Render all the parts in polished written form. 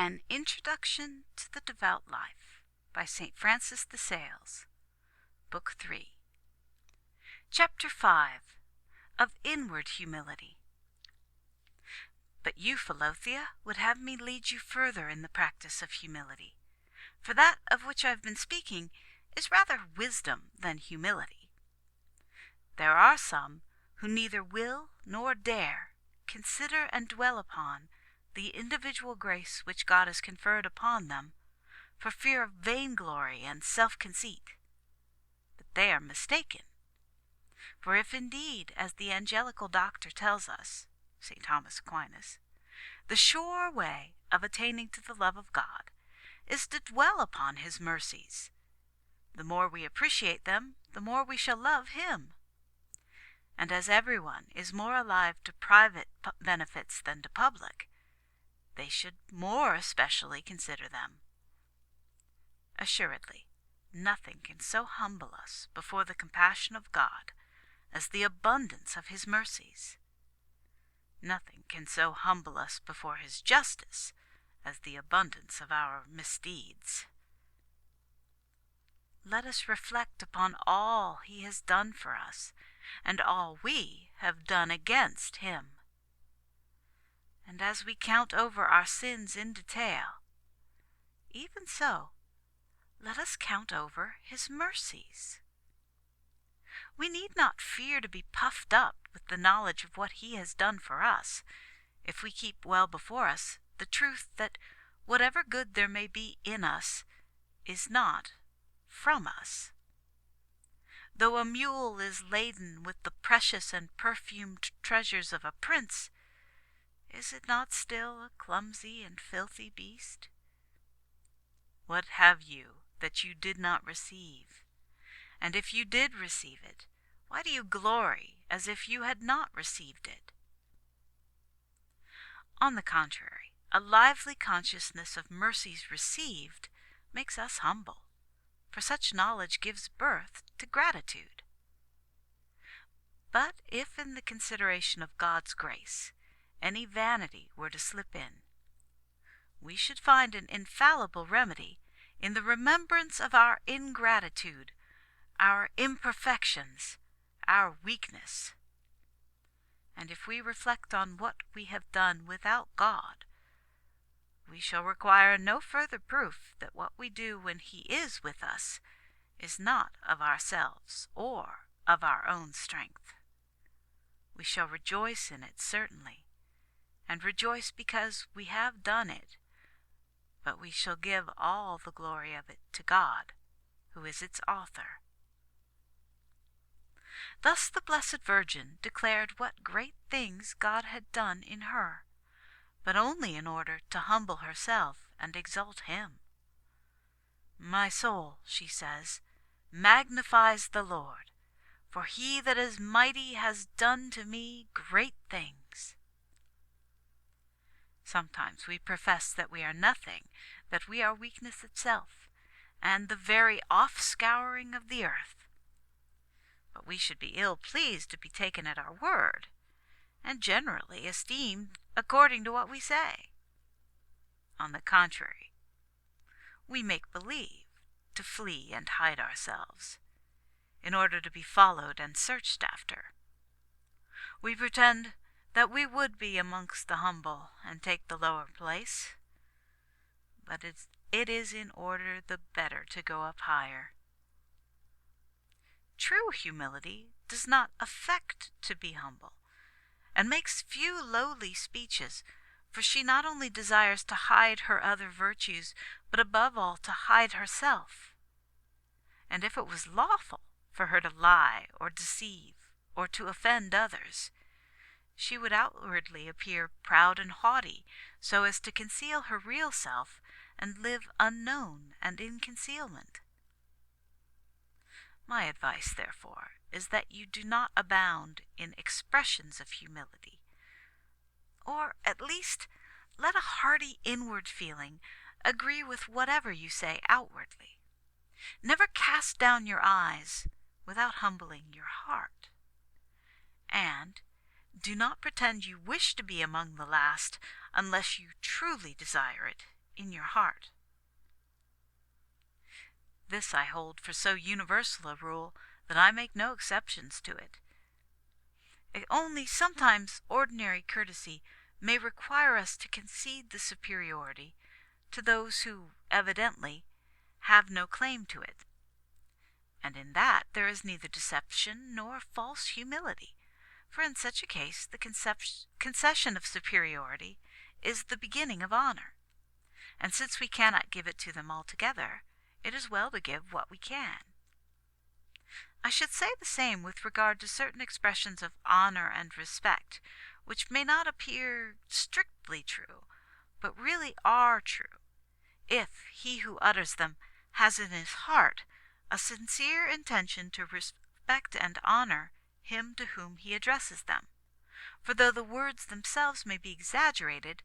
An Introduction to the Devout Life by St. Francis de Sales, Book 3, Chapter 5, of Inward Humility. But you, Philothea, would have me lead you further in the practice of humility, for that of which I have been speaking is rather wisdom than humility. There are some who neither will nor dare consider and dwell upon the individual grace which God has conferred upon them, for fear of vainglory and self-conceit. But they are mistaken. For if indeed, as the angelical doctor tells us, St. Thomas Aquinas, the sure way of attaining to the love of God is to dwell upon his mercies, the more we appreciate them, the more we shall love him. And as everyone is more alive to private benefits than to public, they should more especially consider them. Assuredly, nothing can so humble us before the compassion of God as the abundance of his mercies. Nothing can so humble us before his justice as the abundance of our misdeeds. Let us reflect upon all he has done for us, and all we have done against him. And as we count over our sins in detail, even so, let us count over his mercies. We need not fear to be puffed up with the knowledge of what he has done for us, if we keep well before us the truth that whatever good there may be in us is not from us. Though a mule is laden with the precious and perfumed treasures of a prince, is it not still a clumsy and filthy beast? What have you that you did not receive? And if you did receive it, why do you glory as if you had not received it? On the contrary, a lively consciousness of mercies received makes us humble, for such knowledge gives birth to gratitude. But if in the consideration of God's grace any vanity were to slip in, we should find an infallible remedy in the remembrance of our ingratitude, our imperfections, our weakness. And if we reflect on what we have done without God, we shall require no further proof that what we do when he is with us is not of ourselves or of our own strength. We shall rejoice in it certainly, and rejoice because we have done it, but we shall give all the glory of it to God, who is its author. Thus the Blessed Virgin declared what great things God had done in her, but only in order to humble herself and exalt him. My soul, she says, magnifies the Lord, for he that is mighty has done to me great things. Sometimes we profess that we are nothing, that we are weakness itself, and the very offscouring of the earth. But we should be ill pleased to be taken at our word, and generally esteemed according to what we say. On the contrary, we make believe to flee and hide ourselves, in order to be followed and searched after. We pretend that we would be amongst the humble and take the lower place, but it is in order the better to go up higher. True humility does not affect to be humble, and makes few lowly speeches, for she not only desires to hide her other virtues, but above all to hide herself. And if it was lawful for her to lie or deceive or to offend others, she would outwardly appear proud and haughty, so as to conceal her real self and live unknown and in concealment. My advice, therefore, is that you do not abound in expressions of humility, or at least let a hearty inward feeling agree with whatever you say outwardly. Never cast down your eyes without humbling your heart. And do not pretend you wish to be among the last unless you truly desire it in your heart. This I hold for so universal a rule that I make no exceptions to it. Only sometimes ordinary courtesy may require us to concede the superiority to those who, evidently, have no claim to it. And in that there is neither deception nor false humility, for in such a case the concession of superiority is the beginning of honor. And since we cannot give it to them altogether, it is well to give what we can. I should say the same with regard to certain expressions of honor and respect, which may not appear strictly true, but really are true, if he who utters them has in his heart a sincere intention to respect and honor him to whom he addresses them. For though the words themselves may be exaggerated,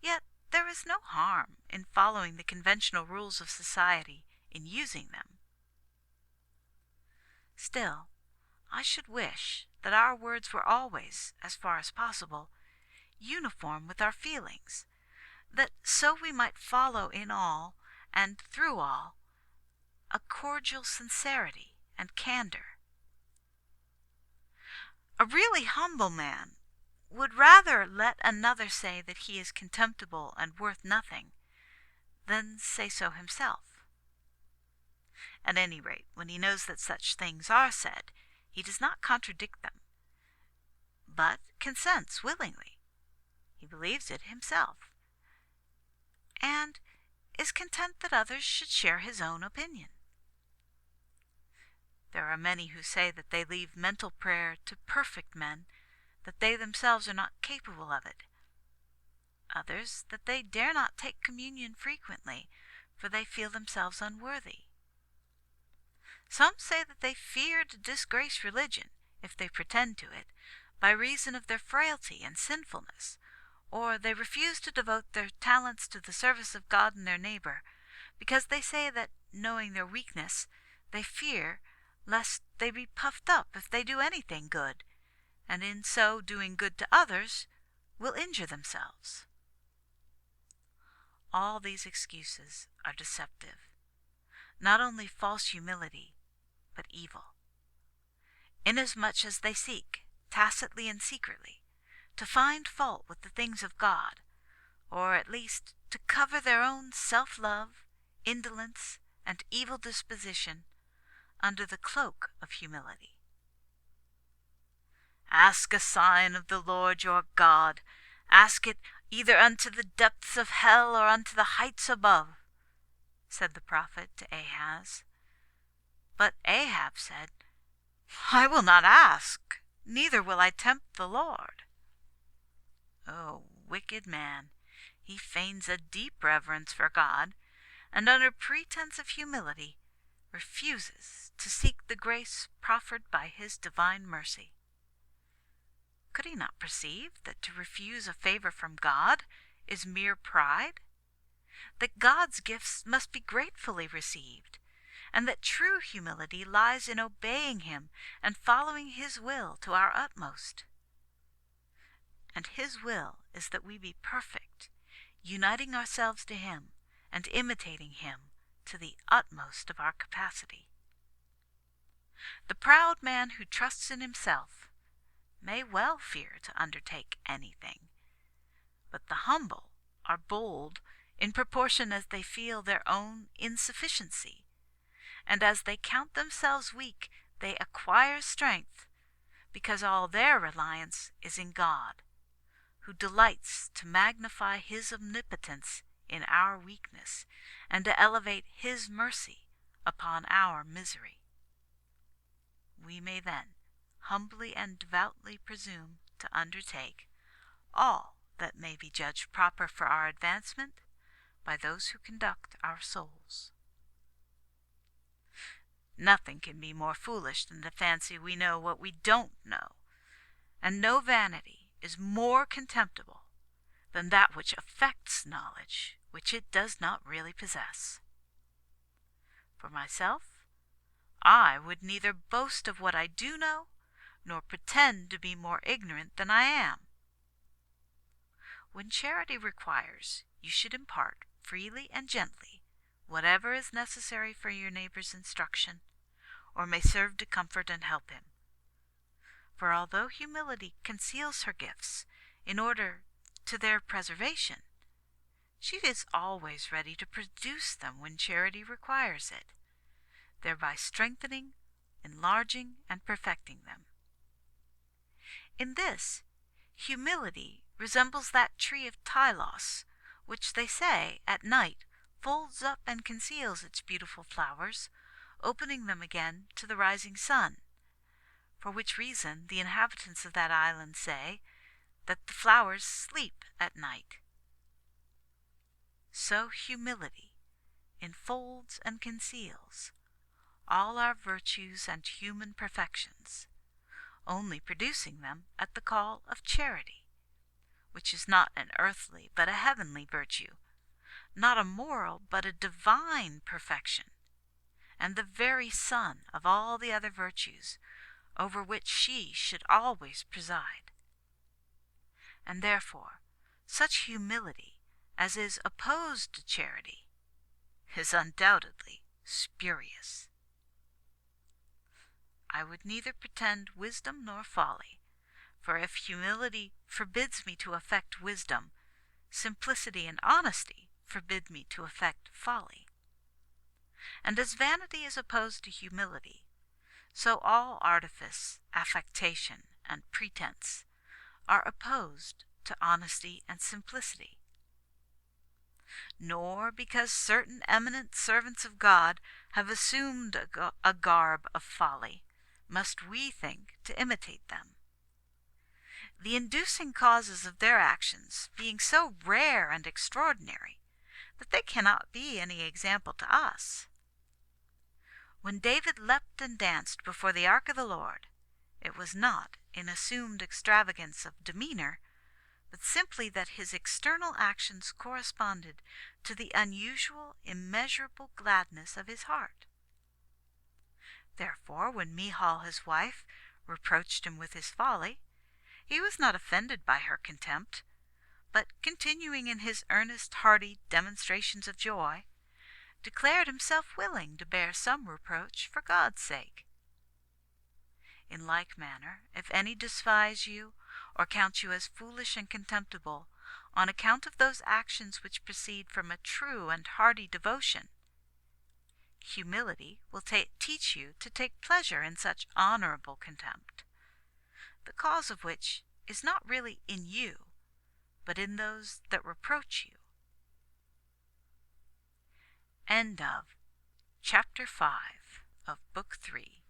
yet there is no harm in following the conventional rules of society in using them. Still, I should wish that our words were always, as far as possible, uniform with our feelings, that so we might follow in all, and through all, a cordial sincerity and candor. A really humble man would rather let another say that he is contemptible and worth nothing than say so himself. At any rate, when he knows that such things are said, he does not contradict them, but consents willingly. He believes it himself, and is content that others should share his own opinion. There are many who say that they leave mental prayer to perfect men, that they themselves are not capable of it. Others, that they dare not take communion frequently, for they feel themselves unworthy. Some say that they fear to disgrace religion, if they pretend to it, by reason of their frailty and sinfulness, or they refuse to devote their talents to the service of God and their neighbor, because they say that, knowing their weakness, they fear lest they be puffed up if they do anything good, and in so doing good to others, will injure themselves. All these excuses are deceptive, not only false humility, but evil, inasmuch as they seek, tacitly and secretly, to find fault with the things of God, or at least to cover their own self-love, indolence, and evil disposition under the cloak of humility. Ask a sign of the Lord your God. Ask it either unto the depths of hell or unto the heights above, said the prophet to Ahaz. But Ahab said, I will not ask, neither will I tempt the Lord. O wicked man, he feigns a deep reverence for God, and under pretense of humility refuses to seek the grace proffered by his divine mercy. Could he not perceive that to refuse a favor from God is mere pride? That God's gifts must be gratefully received, and that true humility lies in obeying him and following his will to our utmost? And his will is that we be perfect, uniting ourselves to him and imitating him to the utmost of our capacity. The proud man who trusts in himself may well fear to undertake anything, but the humble are bold in proportion as they feel their own insufficiency, and as they count themselves weak, they acquire strength, because all their reliance is in God, who delights to magnify his omnipotence in our weakness, and to elevate his mercy upon our misery. We may then humbly and devoutly presume to undertake all that may be judged proper for our advancement by those who conduct our souls. Nothing can be more foolish than to fancy we know what we don't know, and no vanity is more contemptible than that which affects knowledge which it does not really possess. For myself, I would neither boast of what I do know, nor pretend to be more ignorant than I am. When charity requires you should impart freely and gently whatever is necessary for your neighbor's instruction, or may serve to comfort and help him. For although humility conceals her gifts in order to their preservation, she is always ready to produce them when charity requires it, thereby strengthening, enlarging, and perfecting them. In this, humility resembles that tree of Tylos, which they say at night folds up and conceals its beautiful flowers, opening them again to the rising sun, for which reason the inhabitants of that island say that the flowers sleep at night. So humility enfolds and conceals all our virtues and human perfections, only producing them at the call of charity, which is not an earthly but a heavenly virtue, not a moral but a divine perfection, and the very sun of all the other virtues, over which she should always preside. And therefore such humility as is opposed to charity is undoubtedly spurious. I would neither pretend wisdom nor folly, for if humility forbids me to affect wisdom, simplicity and honesty forbid me to affect folly. And as vanity is opposed to humility, so all artifice, affectation, and pretense are opposed to honesty and simplicity. Nor because certain eminent servants of God have assumed a garb of folly, must we think to imitate them, the inducing causes of their actions being so rare and extraordinary that they cannot be any example to us. When David leapt and danced before the ark of the Lord, it was not in assumed extravagance of demeanor, but simply that his external actions corresponded to the unusual, immeasurable gladness of his heart. Therefore, when Michal his wife reproached him with his folly, he was not offended by her contempt, but continuing in his earnest, hearty demonstrations of joy, declared himself willing to bear some reproach for God's sake. In like manner, if any despise you, or count you as foolish and contemptible, on account of those actions which proceed from a true and hearty devotion, humility will teach you to take pleasure in such honorable contempt, the cause of which is not really in you, but in those that reproach you. End of Chapter 5 of Book 3.